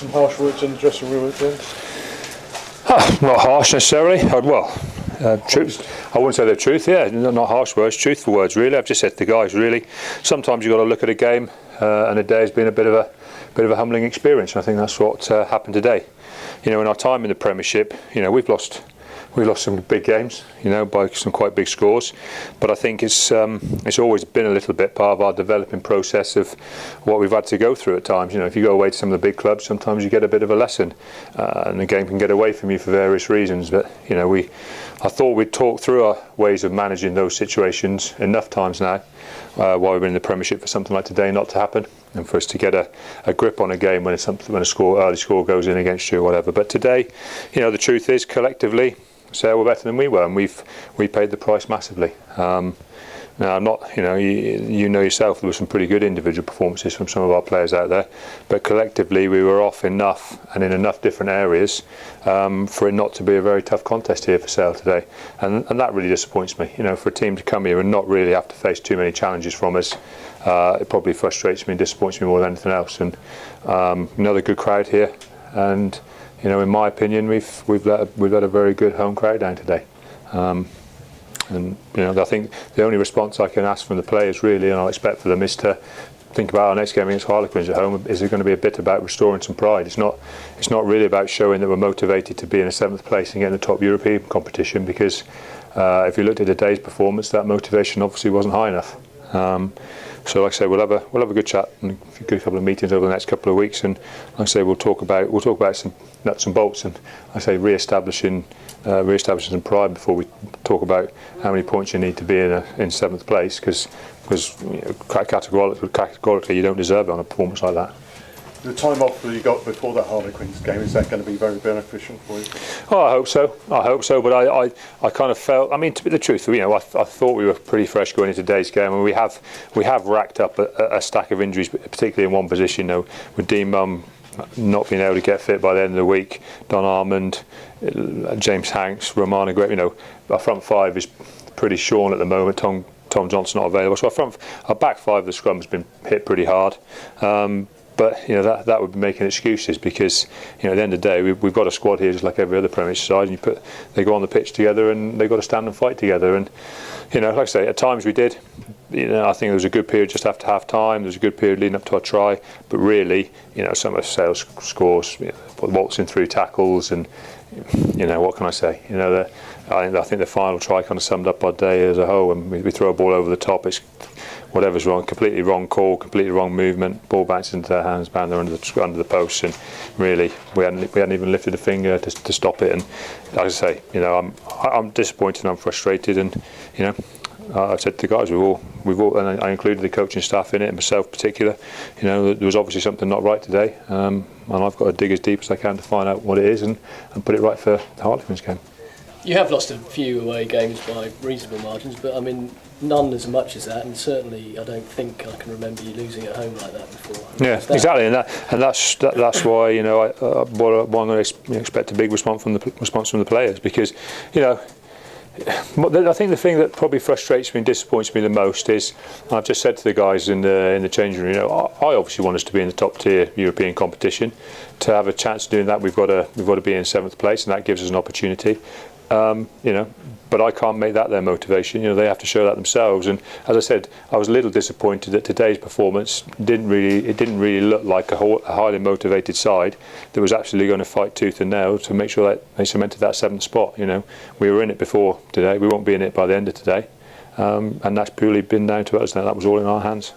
Some harsh words in the dressing room at the end? Not harsh necessarily. I wouldn't say the truth. Yeah, not harsh words, truthful words. Really, I've just said to the guys. Really, sometimes you've got to look at a game, and a day has been a bit of a humbling experience. And I think that's what happened today. In our time in the Premiership, we've lost some big games, by some quite big scores. But I think it's always been a little bit part of our developing process of what we've had to go through at times. If you go away to some of the big clubs, sometimes you get a bit of a lesson, and the game can get away from you for various reasons. But I thought we'd talk through our ways of managing those situations enough times now, while we've been in the Premiership, for something like today not to happen, and for us to get a grip on a game when early score goes in against you or whatever. But today, the truth is, collectively, Sale were better than we were, and we paid the price massively. Now, I'm not, you know yourself, there were some pretty good individual performances from some of our players out there, but collectively we were off enough and in enough different areas for it not to be a very tough contest here for Sale today, and that really disappoints me. For a team to come here and not really have to face too many challenges from us, it probably frustrates me and disappoints me more than anything else. And another good crowd here, and in my opinion, we've let a very good home crowd down today. And I think the only response I can ask from the players, really, and I'll expect for them, is to think about our next game against Harlequins at home. Is it going to be a bit about restoring some pride? It's not really about showing that we're motivated to be in a 7th place and get in the top European competition, because if you looked at today's performance, that motivation obviously wasn't high enough. So, like I say, we'll have a good chat and a good couple of meetings over the next couple of weeks, and like I say, we'll talk about some nuts and bolts, and like I say, re-establishing some pride before we talk about how many points you need to be in 7th place, because categorically you don't deserve it on a performance like that. The time off that you got before that Harlequins game, is that going to be very beneficial for you? Oh, I hope so. But I kind of felt, to be the truth, I thought we were pretty fresh going into today's game, and we have racked up a stack of injuries, particularly in one position. With Dean Mum not being able to get fit by the end of the week, Don Armand, James Hanks, Romana Gray. Our front five is pretty shorn at the moment. Tom Johnson not available, so our back five of the scrum has been hit pretty hard. But that would be making excuses, because at the end of the day we've got a squad here just like every other Premiership side, and they go on the pitch together and they've got to stand and fight together. And like I say, at times we did. I think there was a good period just after half time. There was a good period leading up to our try, but really, some of Sale's scores, waltzing through tackles, and what can I say? I think the final try kind of summed up our day as a whole. And we throw a ball over the top. It's whatever's wrong, completely wrong call, completely wrong movement. Ball bounces into their hands, bound under the post, and really we hadn't even lifted a finger to stop it. And like I say, I'm disappointed and I'm frustrated, and I said to the guys, we've all, and I included the coaching staff in it, and myself in particular. There was obviously something not right today, and I've got to dig as deep as I can to find out what it is and put it right for the Harlequins game. You have lost a few away games by reasonable margins, but none as much as that, and certainly I don't think I can remember you losing at home like that before. Yeah, exactly, and that's why I'm going to expect a big response from the players, because I think the thing that probably frustrates me and disappoints me the most is, I've just said to the guys in the changing room, I obviously want us to be in the top tier European competition. To have a chance of doing that, we've got to be in 7th place, and that gives us an opportunity. But I can't make that their motivation. They have to show that themselves. And as I said, I was a little disappointed that today's performance didn't really look like a highly motivated side that was actually going to fight tooth and nail to make sure that they cemented that 7th spot. We were in it before today. We won't be in it by the end of today, and that's purely been down to us. Now that was all in our hands.